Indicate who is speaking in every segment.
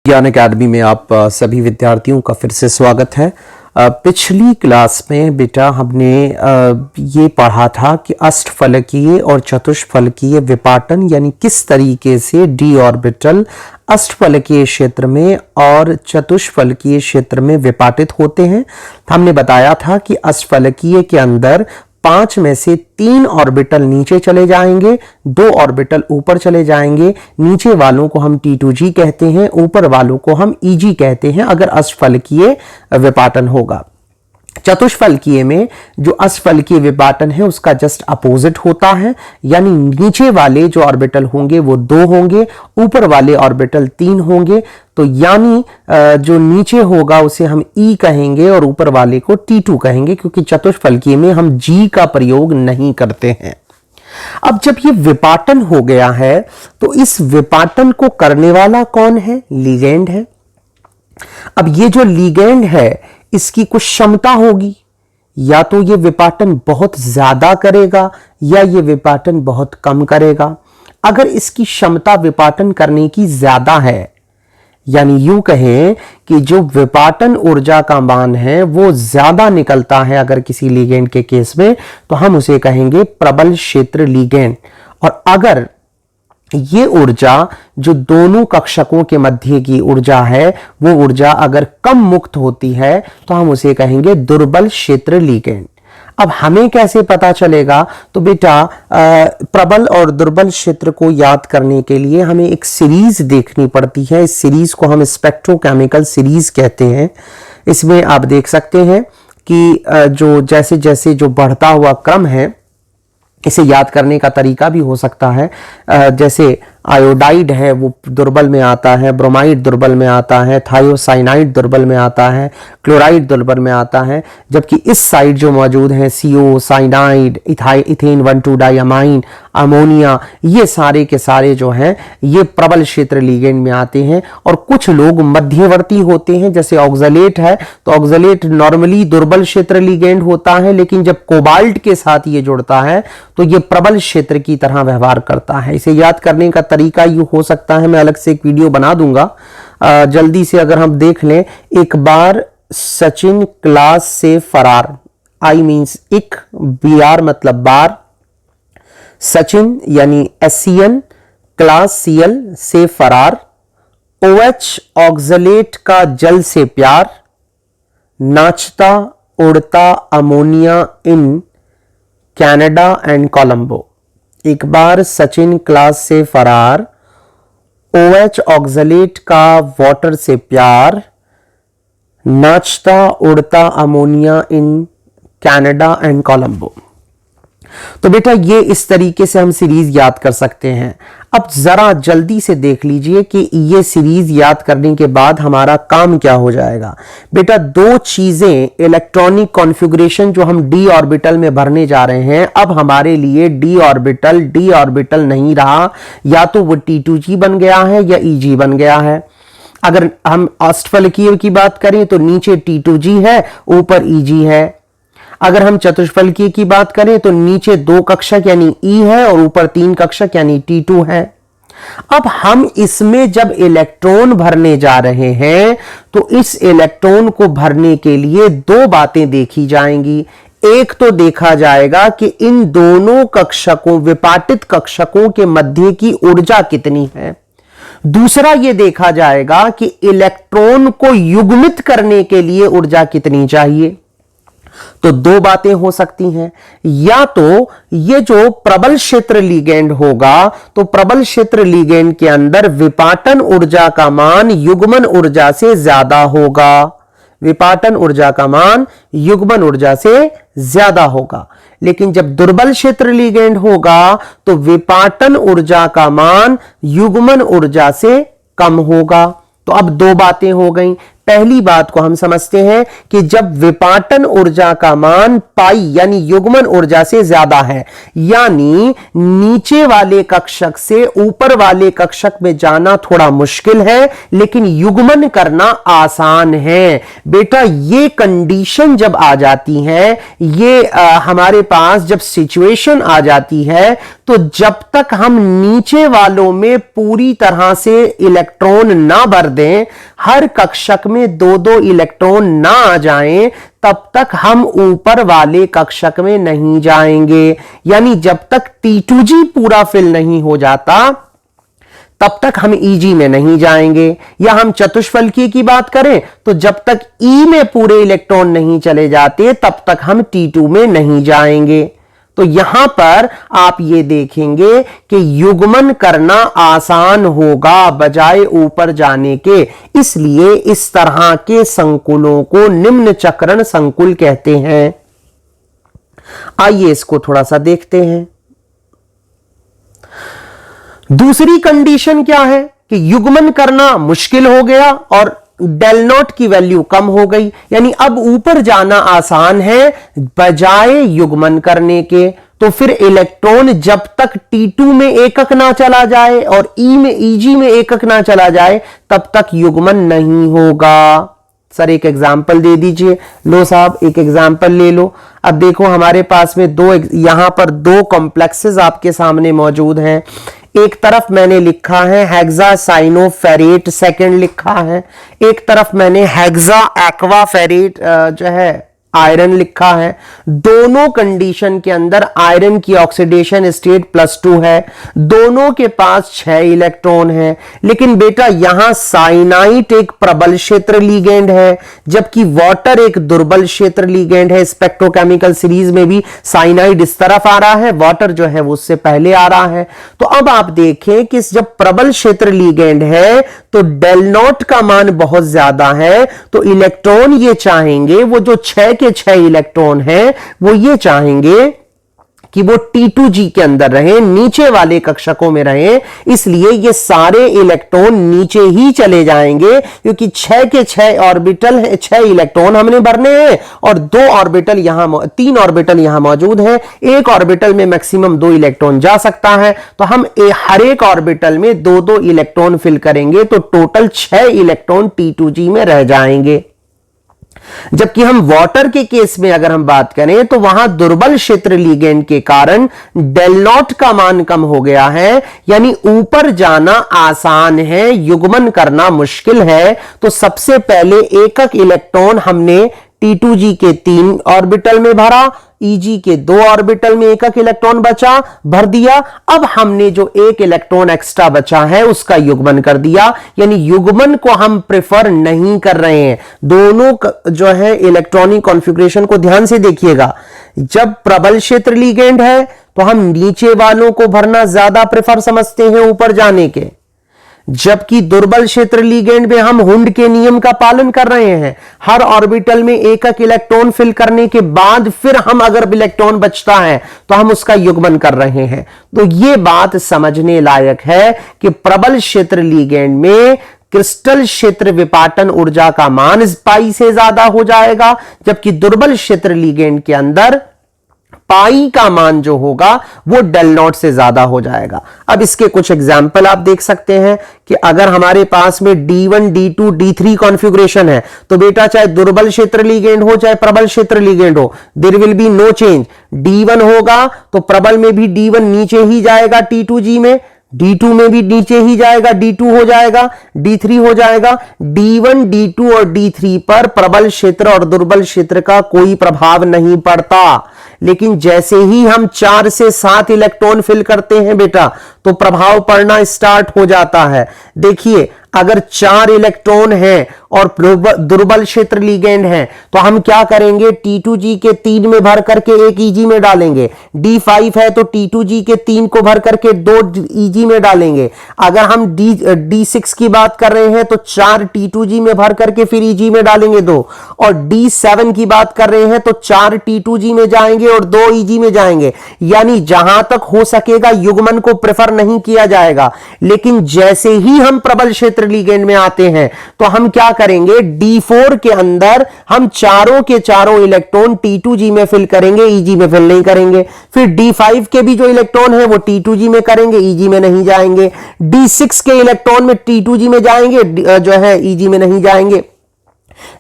Speaker 1: ज्ञान अकेडमी में आप सभी विद्यार्थियों का फिर से स्वागत है। पिछली क्लास में बेटा हमने ये पढ़ा था कि अष्टफलकीय और चतुष्फलकीय विपाटन यानी किस तरीके से डी ऑर्बिटल अष्टफलकीय क्षेत्र में और चतुष्फलकीय क्षेत्र में विपाटित होते हैं। हमने बताया था कि अष्टफलकीय के अंदर 5 में से 3 ऑर्बिटल नीचे चले जाएंगे, 2 ऑर्बिटल ऊपर चले जाएंगे। नीचे वालों को हम T2G कहते हैं, ऊपर वालों को हम EG कहते हैं अगर अष्टफलकीय विपाटन होगा। चतुष्फलकीय में जो अष्टफलकीय विपाटन है उसका जस्ट अपोजिट होता है, यानी नीचे वाले जो ऑर्बिटल होंगे वो 2 होंगे, ऊपर वाले ऑर्बिटल 3 होंगे। तो यानी जो नीचे होगा उसे हम E कहेंगे और ऊपर वाले को T2 कहेंगे, क्योंकि चतुष्फलकीय में हम G का प्रयोग नहीं करते हैं। अब जब ये विपाटन हो गया है तो इस विपाटन को करने वाला कौन है? लिगेंड है। अब ये जो लिगेंड है इसकी कुछ क्षमता होगी, या तो ये विपाटन बहुत ज्यादा करेगा या ये विपाटन बहुत कम करेगा। अगर इसकी क्षमता विपाटन करने की ज्यादा है, यानी यूं कहें कि जो विपाटन ऊर्जा का मान है वो ज्यादा निकलता है अगर किसी लिगेंड के केस में, तो हम उसे कहेंगे प्रबल क्षेत्र लिगेंड। और अगर ये ऊर्जा जो दोनों कक्षकों के मध्य की ऊर्जा है वो ऊर्जा अगर कम मुक्त होती है तो हम उसे कहेंगे दुर्बल क्षेत्र लिगेंड। अब हमें कैसे पता चलेगा? तो बेटा प्रबल और दुर्बल क्षेत्र को याद करने के लिए हमें एक सीरीज देखनी पड़ती है। इस सीरीज को हम स्पेक्ट्रोकेमिकल सीरीज कहते हैं। इसमें आप देख सकते हैं कि जो जैसे जैसे जो बढ़ता हुआ क्रम है, इसे याद करने का तरीका भी हो सकता है। जैसे आयोडाइड है वो दुर्बल में आता है, ब्रोमाइड दुर्बल में आता है, थायोसाइनाइड दुर्बल में आता है, क्लोराइड दुर्बल में आता है। जबकि इस साइड जो मौजूद है CO, cyanide, ethane 1,2 diamine, ammonia, ये सारे के सारे जो हैं ये प्रबल क्षेत्र लिगेंड में आते हैं। और कुछ लोग मध्यवर्ती होते हैं, जैसे ऑक्सलेट है तो ऑक्सलेट नॉर्मली दुर्बल क्षेत्र लिगेंड होता है, लेकिन जब कोबाल्ट के साथ ये जुड़ता है तो ये प्रबल क्षेत्र की तरह व्यवहार करता है। इसे याद करने का तरीका यूं हो सकता है, मैं अलग से एक वीडियो बना दूंगा। जल्दी से अगर हम देख लें, एक बार सचिन क्लास से फरार, आई मीन्स एक, BR मतलब बार, सचिन यानी SCN, क्लास CL से फरार, OH ऑक्सलेट का जल से प्यार, नाचता उड़ता ammonia in Canada and Colombo. एक बार सचिन क्लास से फरार, OH ऑक्सलेट का वाटर से प्यार, नाचता उड़ता ammonia in Canada and Colombo. तो बेटा ये इस तरीके से हम सीरीज याद कर सकते हैं। अब जरा जल्दी से देख लीजिए कि ये सीरीज याद करने के बाद हमारा काम क्या हो जाएगा। बेटा 2 चीजें, इलेक्ट्रॉनिक कॉन्फ़िगरेशन जो हम d ऑर्बिटल में भरने जा रहे हैं, अब हमारे लिए d ऑर्बिटल नहीं रहा, या तो वो T2G बन गया है या EG बन गया है। अगर हम अष्टफलकीय की बात करें तो नीचे T2G है, ऊपर EG है। अगर हम चतुष्फलकीय की बात करें तो नीचे 2 कक्षक यानी E है और ऊपर 3 कक्षक यानी T2 है। अब हम इसमें जब इलेक्ट्रॉन भरने जा रहे हैं तो इस इलेक्ट्रॉन को भरने के लिए 2 बातें देखी जाएंगी। एक तो देखा जाएगा कि इन दोनों कक्षकों, विपाटित कक्षकों के मध्य की ऊर्जा कितनी है। दूसरा ये देखा जाएगा कि इलेक्ट्रॉन को युग्मित करने के लिए ऊर्जा कितनी चाहिए। तो 2 बातें हो सकती हैं, या तो ये जो प्रबल क्षेत्र लिगेंड होगा तो प्रबल क्षेत्र लिगेंड के अंदर विपाटन ऊर्जा का मान युग्मन ऊर्जा से ज्यादा होगा, विपाटन ऊर्जा का मान युग्मन ऊर्जा से ज्यादा होगा। लेकिन जब दुर्बल क्षेत्र लिगेंड होगा तो विपाटन ऊर्जा का मान युग्मन ऊर्जा से कम होगा। तो अब 2 बातें हो गई। पहली बात को हम समझते हैं कि जब विपाटन ऊर्जा का मान पाई यानी युग्मन ऊर्जा से ज्यादा है, यानी नीचे वाले कक्षक से ऊपर वाले कक्षक में जाना थोड़ा मुश्किल है लेकिन युग्मन करना आसान है। बेटा ये कंडीशन जब आ जाती है, ये हमारे पास जब सिचुएशन आ जाती है, तो जब तक हम नीचे वालों में पूरी तरह से इलेक्ट्रॉन ना भर दें, हर कक्षक में दो दो इलेक्ट्रॉन ना आ जाएं, तब तक हम ऊपर वाले कक्षक में नहीं जाएंगे। यानी जब तक T2G पूरा फिल नहीं हो जाता तब तक हम EG में नहीं जाएंगे। या हम चतुष्फलकीय की बात करें तो जब तक E में पूरे इलेक्ट्रॉन नहीं चले जाते तब तक हम T2 में नहीं जाएंगे। तो यहां पर आप ये देखेंगे कि युग्मन करना आसान होगा बजाय ऊपर जाने के, इसलिए इस तरह के संकुलों को निम्न चक्रण संकुल कहते हैं। आइए इसको थोड़ा सा देखते हैं। दूसरी कंडीशन क्या है कि युग्मन करना मुश्किल हो गया और डेल नॉट की वैल्यू कम हो गई, यानी अब ऊपर जाना आसान है बजाय युग्मन करने के। तो फिर इलेक्ट्रॉन जब तक T2 में एकक ना चला जाए और EG में एकक ना चला जाए तब तक युग्मन नहीं होगा। सर एक एग्जाम्पल दे दीजिए। लो साहब एक एग्जाम्पल ले लो। अब देखो हमारे पास में यहां पर दो कॉम्प्लेक्सेस आपके सामने मौजूद हैं। एक तरफ मैंने लिखा है हेक्सासाइनोफेरेट सेकंड लिखा है, एक तरफ मैंने हेक्सा एक्वाफेरेट जो है आयरन लिखा है। दोनों कंडीशन के अंदर आयरन की ऑक्सीडेशन स्टेट +2 है, दोनों के पास 6 इलेक्ट्रॉन है। लेकिन बेटा यहां साइनाइट एक प्रबल क्षेत्र लीगेंड है जबकि वाटर एक दुर्बल क्षेत्र लीगेंड है। स्पेक्ट्रोकेमिकल सीरीज में भी साइनाइड इस तरफ आ रहा है, वाटर जो है वो उससे पहले आ रहा है। तो अब आप देखें कि जब प्रबल क्षेत्र लीगेंड है तो डेल नॉट का मान बहुत ज्यादा है, तो इलेक्ट्रॉन ये चाहेंगे, वो जो 6 के 6 इलेक्ट्रॉन हैं वो ये चाहेंगे कि वो T2G के अंदर रहे, नीचे वाले कक्षकों में रहे। इसलिए ये सारे इलेक्ट्रॉन नीचे ही चले जाएंगे क्योंकि 6 के 6 ऑर्बिटल है, 6 इलेक्ट्रॉन हमने भरने हैं और 3 ऑर्बिटल यहां मौजूद है। एक ऑर्बिटल में मैक्सिमम 2 इलेक्ट्रॉन जा सकता है, तो हम हर एक ऑर्बिटल में 2-2 इलेक्ट्रॉन फिल करेंगे तो टोटल 6 इलेक्ट्रॉन T2G में रह जाएंगे। जबकि हम वाटर के केस में अगर हम बात करें तो वहां दुर्बल क्षेत्र लीगेंड के कारण डेल नॉट का मान कम हो गया है, यानी ऊपर जाना आसान है, युग्मन करना मुश्किल है। तो सबसे पहले एकक इलेक्ट्रॉन हमने T2G के 3 ऑर्बिटल में भरा, EG के 2 ऑर्बिटल में एकक इलेक्ट्रॉन बचा, भर दिया। अब हमने जो एक इलेक्ट्रॉन एक्स्ट्रा बचा है उसका युग्मन कर दिया, यानी युग्मन को हम प्रेफर नहीं कर रहे हैं। दोनों जो है इलेक्ट्रॉनिक कॉन्फ़िगरेशन को ध्यान से देखिएगा। जब प्रबल क्षेत्र लीगेंड है तो हम नीचे वालों को भरना ज्यादा प्रेफर समझते हैं ऊपर जाने के, जबकि दुर्बल क्षेत्र लीगेंड में हम हुंड के नियम का पालन कर रहे हैं। हर ऑर्बिटल में एकक इलेक्ट्रॉन फिल करने के बाद फिर हम अगर इलेक्ट्रॉन बचता है तो हम उसका युग्मन कर रहे हैं। तो यह बात समझने लायक है कि प्रबल क्षेत्र लीगेंड में क्रिस्टल क्षेत्र विपाटन ऊर्जा का मान पाई से ज्यादा हो जाएगा, जबकि दुर्बल क्षेत्र लीगेंड के अंदर पाई का मान जो होगा वो डेल नॉट से ज्यादा हो जाएगा। अब इसके कुछ एग्जाम्पल आप देख सकते हैं कि अगर हमारे पास में D1, D2, D3 कॉन्फ़िगरेशन है तो बेटा चाहे दुर्बल क्षेत्र लीगेंड हो चाहे प्रबल क्षेत्र लीगेंड हो, there will be no change. D1 होगा तो प्रबल में भी D1 नीचे ही जाएगा T2G में, D2 में भी नीचे ही जाएगा, D2 हो जाएगा, D3 हो जाएगा। D1, D2 और D3 पर प्रबल क्षेत्र और दुर्बल क्षेत्र का कोई प्रभाव नहीं पड़ता। लेकिन जैसे ही हम 4 से 7 इलेक्ट्रॉन फिल करते हैं बेटा तो प्रभाव पड़ना स्टार्ट हो जाता है। देखिए अगर 4 इलेक्ट्रॉन हैं और दुर्बल क्षेत्र लीगेंड है तो हम क्या करेंगे, T2G के 3 में भर करके 1 EG में डालेंगे। D5 है तो T2G के 3 को भर करके 2 EG में डालेंगे। अगर हम D6 की बात कर रहे हैं तो 4 T2G में भर करके फिर EG में डालेंगे 2, और D7 की बात कर रहे हैं तो 4 T2G में जाएंगे और 2 EG में जाएंगे। यानी जहां तक हो सकेगा युग्मन को प्रेफर नहीं किया जाएगा। लेकिन जैसे ही हम प्रबल क्षेत्र क्षेत्र लिगेंड में आते हैं तो हम क्या करेंगे, D4 के अंदर हम चारों के चारों इलेक्ट्रॉन T2G में फिल करेंगे, EG में फिल नहीं करेंगे। फिर D5 के भी जो इलेक्ट्रॉन है वो T2G में करेंगे, EG में नहीं जाएंगे। D6 के इलेक्ट्रॉन में T2G में जाएंगे, जो है EG में नहीं जाएंगे।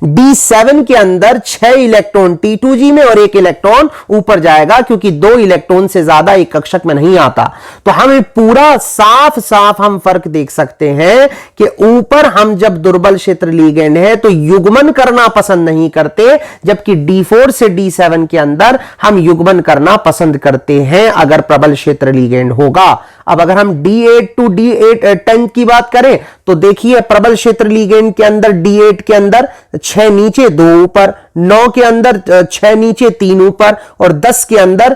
Speaker 1: D7 के अंदर 6 इलेक्ट्रॉन T2G में और 1 इलेक्ट्रॉन ऊपर जाएगा, क्योंकि 2 इलेक्ट्रॉन से ज्यादा एक कक्षक में नहीं आता। तो हमें पूरा साफ साफ हम फर्क देख सकते हैं कि ऊपर हम जब दुर्बल क्षेत्र लिगेंड है तो युग्मन करना पसंद नहीं करते, जबकि D4 से D7 के अंदर हम युग्मन करना पसंद करते हैं अगर प्रबल क्षेत्र लिगेंड होगा। अब अगर हम D8 टू D10 की बात करें तो देखिए प्रबल क्षेत्र लिगेंड के अंदर D8 के अंदर 6 नीचे 2 ऊपर, 9 के अंदर 6 नीचे 3 ऊपर और 10 के अंदर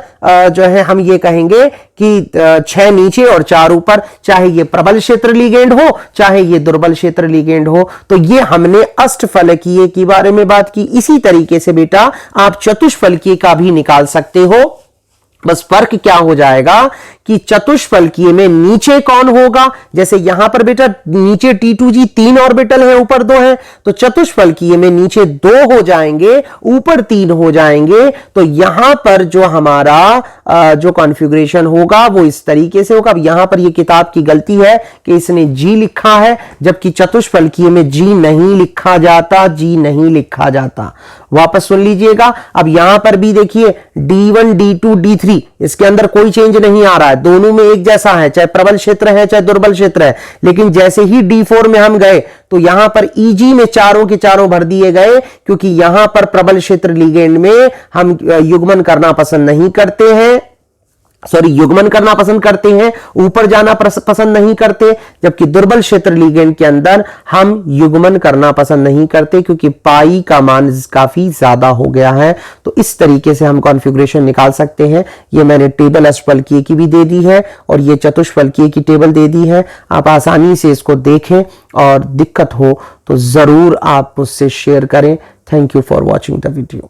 Speaker 1: जो है हम ये कहेंगे कि 6 नीचे और 4 ऊपर। चाहे ये प्रबल क्षेत्र लिगेंड हो चाहे ये दुर्बल क्षेत्र लिगेंड हो। तो ये हमने अष्टफलकीय के बारे में बात की। इसी तरीके से बेटा आप चतुष्फलकीय का भी निकाल सकते हो। बस फर्क क्या हो जाएगा कि चतुष्फलकीय में नीचे कौन होगा, जैसे यहां पर बेटा नीचे T2G 3 ऑर्बिटल है, ऊपर 2 है, तो चतुष्फलकीय में नीचे 2 हो जाएंगे, ऊपर 3 हो जाएंगे। तो यहां पर जो हमारा जो कॉन्फ़िगरेशन होगा वो इस तरीके से होगा। अब यहां पर ये किताब की गलती है कि इसने G लिखा है, जबकि चतुष्फलकीय में G नहीं लिखा जाता, G नहीं लिखा जाता। वापस सुन लीजिएगा। अब यहां पर भी देखिए D1 D2 D3 इसके अंदर कोई चेंज नहीं आ रहा है, दोनों में एक जैसा है, चाहे प्रबल क्षेत्र है चाहे दुर्बल क्षेत्र है। लेकिन जैसे ही D4 में हम गए तो यहां पर EG में चारों के चारों भर दिए गए, क्योंकि यहां पर प्रबल क्षेत्र लिगेंड में हम युग्मन करना पसंद नहीं करते हैं, युग्मन करना पसंद करते हैं, ऊपर जाना पसंद नहीं करते। जबकि दुर्बल क्षेत्र लिगेंड के अंदर हम युग्मन करना पसंद नहीं करते, क्योंकि पाई का मान काफी ज्यादा हो गया है। तो इस तरीके से हम कॉन्फ़िगरेशन निकाल सकते हैं। ये मैंने टेबल अष्टफलकीय की भी दे दी है और ये चतुष्फलकीय की टेबल दे दी है। आप आसानी से इसको देखें और दिक्कत हो तो जरूर आप मुझसे शेयर करें। Thank you for watching the video.